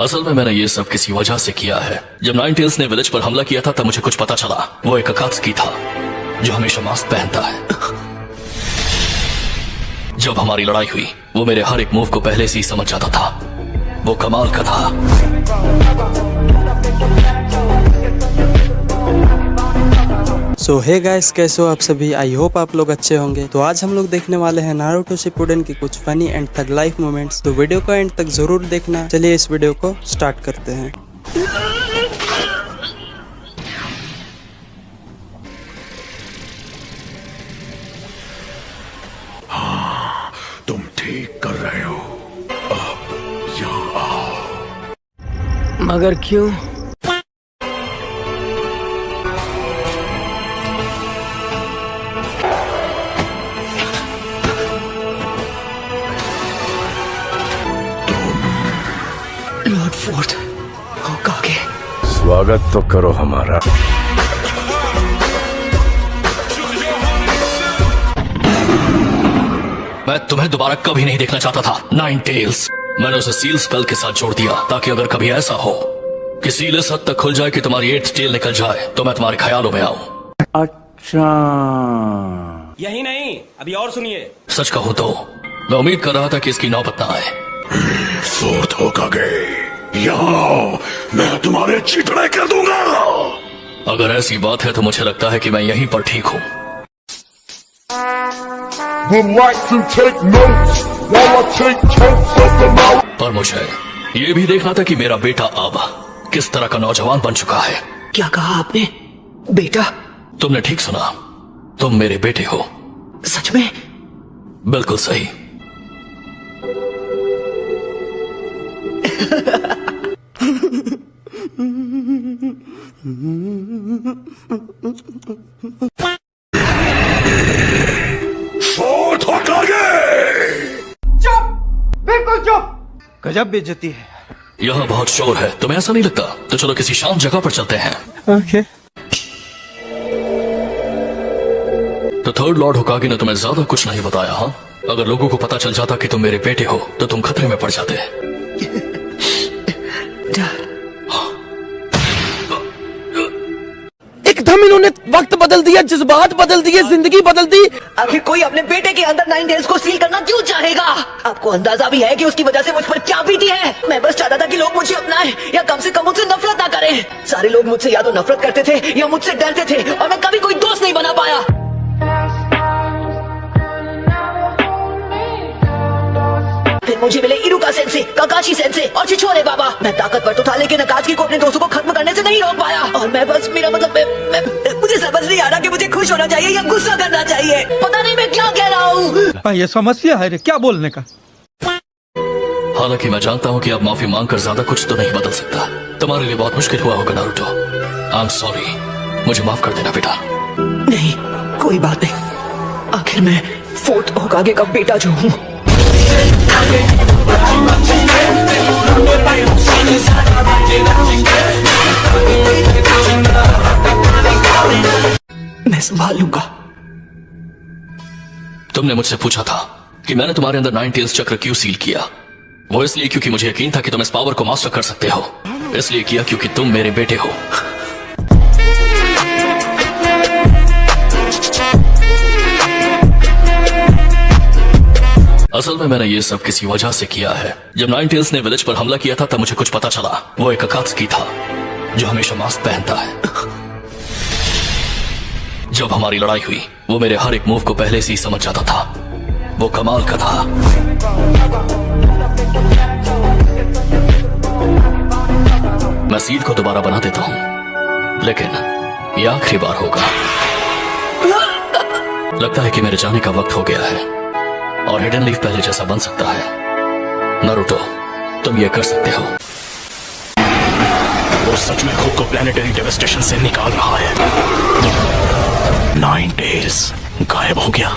असल में मैंने ये सब किसी वजह से किया है। जब नाइन टेल्स ने विलेज पर हमला किया था तब मुझे कुछ पता चला। वो एक अकात्सुकी था जो हमेशा मास्क पहनता है। जब हमारी लड़ाई हुई वो मेरे हर एक मूव को पहले से ही समझ जाता था। वो कमाल का था। सो हे गाइस, कैसे हो आप सभी? आई होप आप लोग अच्छे होंगे। तो आज हम लोग देखने वाले हैं नारुतो शिपुडेन की कुछ funny and tug life moments. तो वीडियो को एंड तक जरूर देखना। चलिए इस वीडियो को स्टार्ट करते हैं। हाँ, तुम ठीक कर रहे हो। अब यहाँ आओ। मगर क्यों? लॉर्ड फोर्थ होकागे, स्वागत तो करो हमारा। मैं तुम्हें दोबारा कभी नहीं देखना चाहता था नाइन टेल्स। मैंने उसे सील स्पेल के साथ जोड़ दिया ताकि अगर कभी ऐसा हो कि सील इस हद तक खुल जाए कि तुम्हारी एट्थ टेल निकल जाए तो मैं तुम्हारे ख्यालों में आऊं। अच्छा, यही नहीं, अभी और सुनिए। सच कहूं तो मैं उम्मीद कर रहा था कि इसकी नौबत ना आए। फोर्थ होकागे, यहाँ आओ, मैं तुम्हारे चितड़े कर दूंगा। अगर ऐसी बात है तो मुझे लगता है कि मैं यहीं पर ठीक हूँ। would like to take notes while I take totes of the mouth. पर मुझे ये भी देखना था कि मेरा बेटा अब किस तरह का नौजवान बन चुका है। क्या कहा आपने? बेटा? तुमने ठीक सुना, तुम मेरे बेटे हो। सच में? बिल्कुल सही। फोर्थ होकागे, गजब बेइज्जती है। यहाँ बहुत शोर है, तुम्हें ऐसा नहीं लगता? तो चलो किसी शांत जगह पर चलते हैं। ओके। तो थर्ड लॉर्ड होकागे ने तुम्हें ज्यादा कुछ नहीं बताया। हाँ, अगर लोगों को पता चल जाता कि तुम मेरे बेटे हो तो तुम खतरे में पड़ जाते। एकदम इन्होंने वक्त बदल दिया, जज्बात बदल दिए, जिंदगी बदल दी। आखिर कोई अपने बेटे के अंदर नाइन टेल्स को सील करना क्यों चाहेगा? आपको अंदाजा भी है कि उसकी वजह से मुझ पर क्या बीती है? मैं बस चाहता था कि लोग मुझे अपनाएं या कम से कम मुझसे नफरत ना करें। सारे लोग मुझसे या तो नफरत करते थे या मुझसे डरते थे और मैं कभी कोई दोस्त नहीं बना पाया। फिर मुझे मिले इरुका सेंसे, काकाशी सेंसे और छिछोरे बाबा। मैं ताकतवर तो था लेकिन अकात्सुकी को अपने दोस्तों को खत्म करने से नहीं रोक पाया। और मैं बस, मेरा मतलब मुझे समझ नहीं आ रहा कि मुझे खुश होना चाहिए या गुस्सा करना चाहिए। पता नहीं मैं क्या कह रहा हूँ। ये समस्या है रे, क्या बोलने का। हालांकि मैं जानता हूँ कि अब माफी मांगकर ज्यादा कुछ तो नहीं बदल सकता। तुम्हारे लिए बहुत मुश्किल हुआ होगा नारुतो। आई एम सॉरी, मुझे माफ कर देना बेटा। नहीं, कोई बात नहीं। आखिर मैं फोर्थ होकागे का बेटा जो हूँ। मैं संभाल लूंगा। तुमने मुझसे पूछा था कि मैंने तुम्हारे अंदर नाइन टेल्स चक्र क्यों सील किया। वो इसलिए क्योंकि मुझे यकीन था कि तुम इस पावर को मास्टर कर सकते हो। इसलिए किया क्योंकि तुम मेरे बेटे हो। असल में मैंने ये सब किसी वजह से किया है। जब नाइन टेल्स ने विलेज पर हमला किया था तब मुझे कुछ पता चला। वो एक अकात्सुकी था जो हमेशा मास्क पहनता है। जब हमारी लड़ाई हुई वो मेरे हर एक मूव को पहले से ही समझ जाता था। वो कमाल का था। मैं सील को दोबारा बना देता हूं लेकिन ये आखिरी बार होगा। लगता है कि मेरे जाने का वक्त हो गया है और हिडन लीफ पहले जैसा बन सकता है। नारुतो, तुम ये कर सकते हो। वो सच में खुद को प्लेनेटरी डेवस्टेशन से निकाल रहा है। नाइन टेल्स गायब हो गया।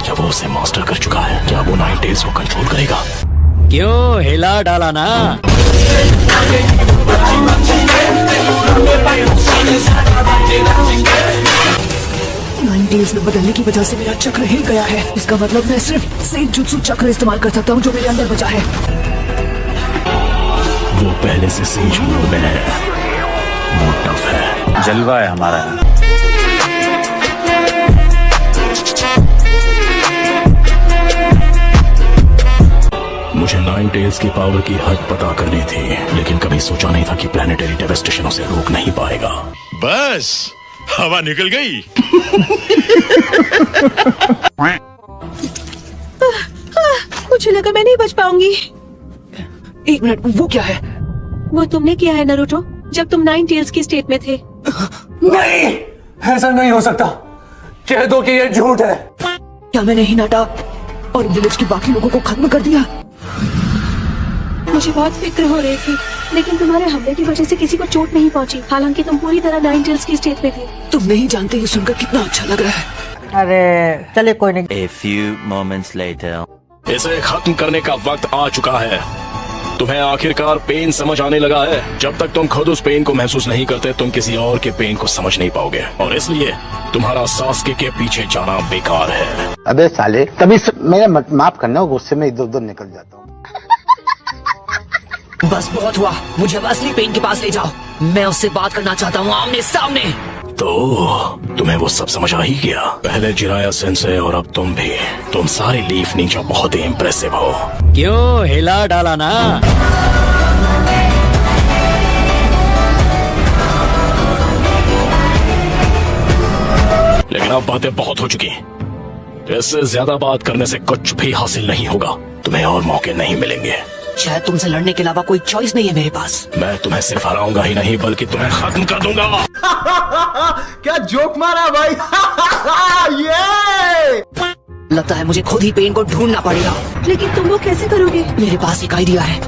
जब वो उसे मास्टर कर चुका है, क्या वो नाइन टेल्स को कंट्रोल करेगा? क्यों हिला डाला ना? नाइन टेल्स में बदलने की वजह से मेरा चक्र हिल गया है। इसका मतलब मैं सिर्फ सेज जुत्सु चक्र इस्तेमाल कर सकता हूँ जो मेरे अंदर बचा है। वो पहले से सेज मोड में है, वो टफ है। जलवा है हमारा। मुझे 9 टेल्स की पावर की हद पता करनी थी, लेकिन कभी सोचा नहीं था कि प्लैनेटरी डेवास्टेशन उसे रोक नहीं पाएगा। बस हवा निकल गई। मुझे लगा मैं नहीं बच पाऊंगी। 1 मिनट, वो क्या है? वो तुमने किया है नारुतो, जब तुम 9 टेल्स की स्टेट में थे। नहीं, ऐसा नहीं हो सकता। कह दो कि ये झूठ है। क्या मैंने ही नाटा और विलेज के बाकी लोगों को खत्म कर दिया? मुझे बहुत फिक्र हो रही थी, लेकिन तुम्हारे हमले की वजह से किसी को चोट नहीं पहुंची, हालांकि तुम पूरी तरह 9 टेल्स की स्टेट में थे। तुम नहीं जानते ये सुनकर कितना अच्छा लग रहा है। अरे चले कोई नहीं। A few moments later. इसे खत्म करने का वक्त आ चुका है। तुम्हें आखिरकार पेन समझ आने लगा है। जब तक तुम खुद उस पेन को महसूस नहीं करते, तुम किसी और के पेन को समझ नहीं पाओगे, और इसलिए तुम्हारा सास्के के पीछे जाना बेकार है। अबे साले, तभी मेरा माफ करना, गुस्से में इधर उधर निकल जाता हूँ। बस बहुत हुआ, मुझे अब असली पेन के पास ले जाओ। मैं उससे बात करना चाहता हूँ आमने सामने। तो तुम्हें वो सब समझ आ ही गया। पहले जिराया सेंसे और अब तुम भी। तुम सारे लीफ नीचे बहुत ही इम्प्रेसिव हो। क्यों हिला डाला ना? लेकिन अब बातें बहुत हो चुकी। इससे ज्यादा बात करने से कुछ भी हासिल नहीं होगा। तुम्हें और मौके नहीं मिलेंगे। शायद तुमसे लड़ने के अलावा कोई चॉइस नहीं है मेरे पास। मैं तुम्हें सिर्फ हराऊंगा ही नहीं, बल्कि तुम्हें खत्म कर दूंगा। क्या जोक मारा भाई। ये लगता है मुझे खुद ही पेन को ढूंढना पड़ेगा। लेकिन तुम वो कैसे करोगे? मेरे पास एक आइडिया है।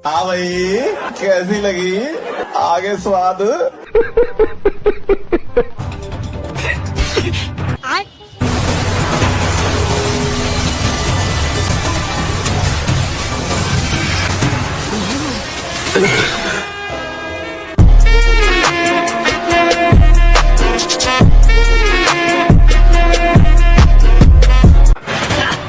हाँ भाई, कैसी लगी आगे स्वाद?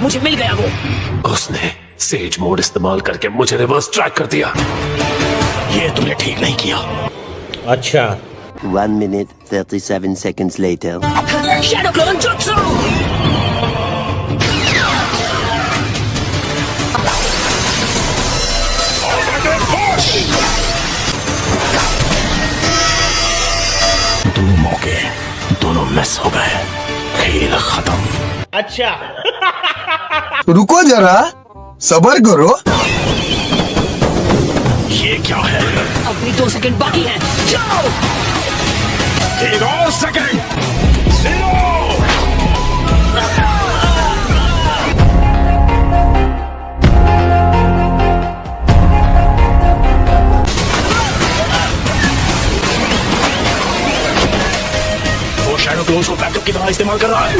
मुझे मिल गया वो। उसने सेज मोड इस्तेमाल करके मुझे रिवर्स ट्रैक कर दिया। ये तुमने ठीक नहीं किया। अच्छा। 1 minute 37 seconds later. Shadow clone jutsu. दो मौके, दोनों मिस हो गए। खेल खत्म। अच्छा। रुको जरा, सबर करो। ये क्या है? अभी 2 सेकंड बाकी हैं। जाओ। एक और सेकंड। वो शैडो क्लोन्स को बैकअप की तरह इस्तेमाल कर रहा है।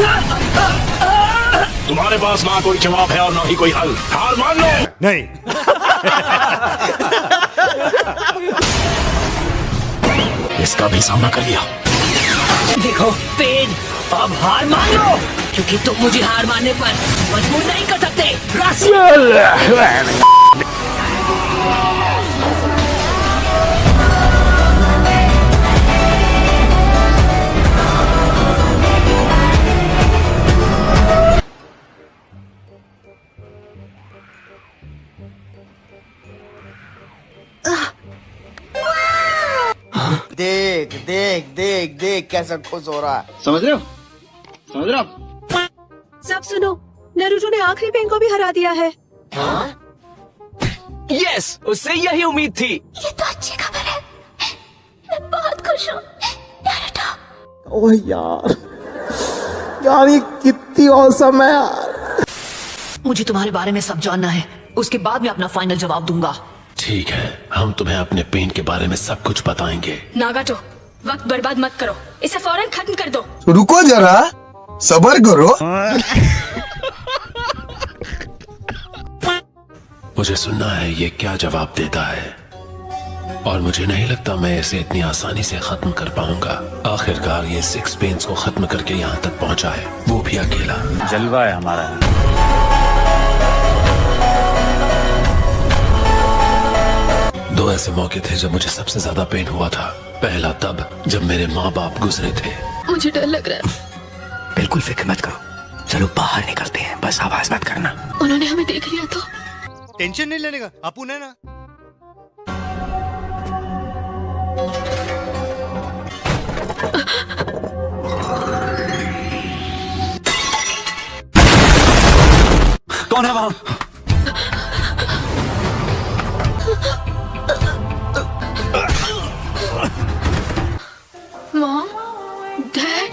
तुम्हारे पास ना कोई जवाब है और ना ही कोई हल। हार मान लो। नहीं। इसका भी सामना कर लिया। देखो पेन, अब हार मान लो, क्योंकि तुम मुझे हार मानने पर मजबूर नहीं कर सकते। देख देख देख देख कैसा खुश हो रहा है। समझ रहे हो? सब सुनो, नारुतो ने आखिरी पेन को भी हरा दिया है। यस, उससे यही उम्मीद थी। ये तो अच्छी खबर है, मैं बहुत खुश हूँ। ओह यार, यार ये कितनी औसम है यार। मुझे तुम्हारे बारे में सब जानना है, उसके बाद मैं अपना फाइनल जवाब दूंगा। ठीक है, हम तुम्हें अपने पेन के बारे में सब कुछ बताएंगे। नागाटो, वक्त बर्बाद मत करो, इसे फौरन खत्म कर दो। रुको जरा, सबर करो। मुझे सुनना है ये क्या जवाब देता है। और मुझे नहीं लगता मैं इसे इतनी आसानी से खत्म कर पाऊंगा। आखिरकार ये सिक्स पेन्स को खत्म करके यहाँ तक पहुँचा है, वो भी अकेला। जलवा है हमारा। दो ऐसे मौके थे जब मुझे सबसे ज्यादा पेन हुआ था। पहला तब जब मेरे माँ बाप गुजरे थे। मुझे डर लग रहा है। बिल्कुल फिक्र मत करो, चलो बाहर निकलते हैं, बस आवाज मत करना। उन्होंने हमें देख लिया तो? टेंशन नहीं लेने का, अपुन है ना। कौन है वहां? मॉम, डैड,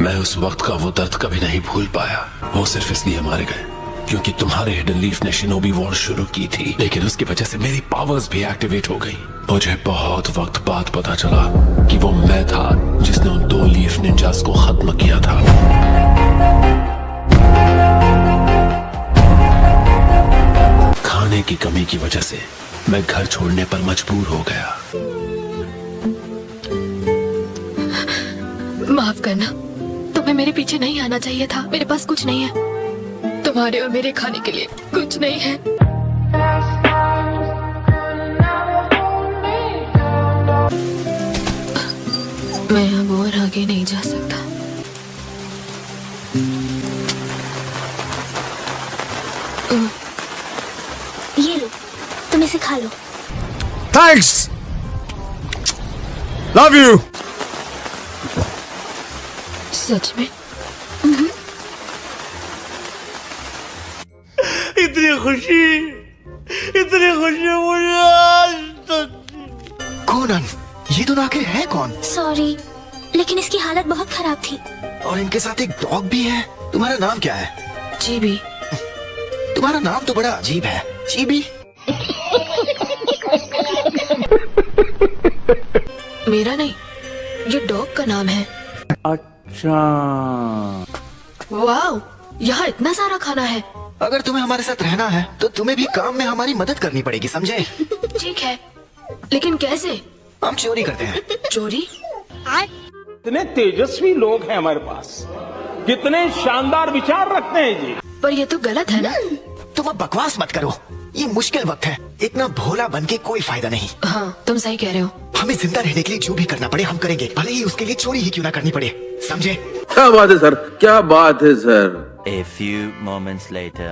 मैं उस वक्त का वो दर्द कभी नहीं भूल पाया। वो सिर्फ इसलिए मारे गए क्योंकि तुम्हारे हिडन लीफ ने शिनोबी वॉर शुरू की थी, लेकिन उसकी वजह से मेरी पावर्स भी एक्टिवेट हो गई। मुझे बहुत वक्त बाद पता चला कि वो मैं था जिसने उन 2 लीफ निंजास को खत्म किया था। खाने की कमी की वजह से मैं घर छोड़ने पर मजबूर हो गया। माफ करना, तुम्हें मेरे पीछे नहीं आना चाहिए था। मेरे पास कुछ नहीं है, तुम्हारे और मेरे खाने के लिए कुछ नहीं है। मैं अब और आगे नहीं जा सकता। ये लो, तुम इसे खा लो। Thanks. Love you. सच में? इतनी खुशी मुझे आज तक। कौन? ये दोनों आखिर है कौन? सॉरी, लेकिन इसकी हालत बहुत खराब थी। और इनके साथ एक डॉग भी है। तुम्हारा नाम क्या है? जीबी। तुम्हारा नाम तो बड़ा अजीब है, जीबी। मेरा नहीं, ये डॉग का नाम है। अच्छा। वाओ, यहाँ इतना सारा खाना है। अगर तुम्हें हमारे साथ रहना है तो तुम्हें भी काम में हमारी मदद करनी पड़ेगी, समझे? ठीक है, लेकिन कैसे? हम चोरी करते हैं। चोरी? कितने तेजस्वी लोग हैं हमारे पास, कितने शानदार विचार रखते हैं जी। पर ये तो गलत है ना? तुम अब बकवास मत करो, ये मुश्किल वक्त है। इतना भोला बन के कोई फायदा नहीं। हाँ, तुम सही कह रहे हो। हमें जिंदा रहने के लिए जो भी करना पड़े हम करेंगे, भले ही उसके लिए चोरी ही क्यों ना करनी पड़े, समझे? क्या बात है सर, क्या बात है sir. A few moments later.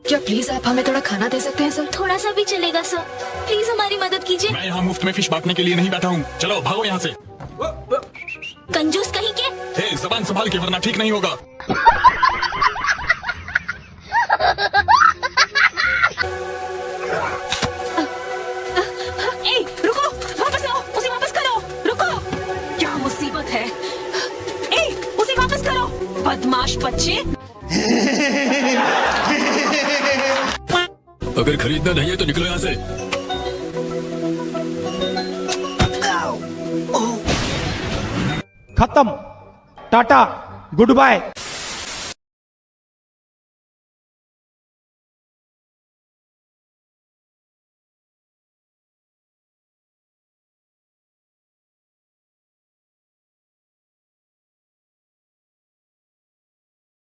क्या प्लीज आप हमें थोड़ा खाना दे सकते हैं सर? थोड़ा सा भी चलेगा सर, प्लीज हमारी मदद कीजिए। मैं यहाँ मुफ्त में फिश बांटने के लिए नहीं बैठा हूँ। चलो भागो यहाँ से। कंजूस कहीं के। हे, जबान संभाल के वरना ठीक नहीं होगा। ए, रुको, वापस आओ, उसे वापस करो। रुको, क्या मुसीबत है? ए, उसे वापस करो, बदमाश बच्चे। अगर खरीदना नहीं है तो निकलो यहाँ से। खत्म, टाटा, गुड बाय।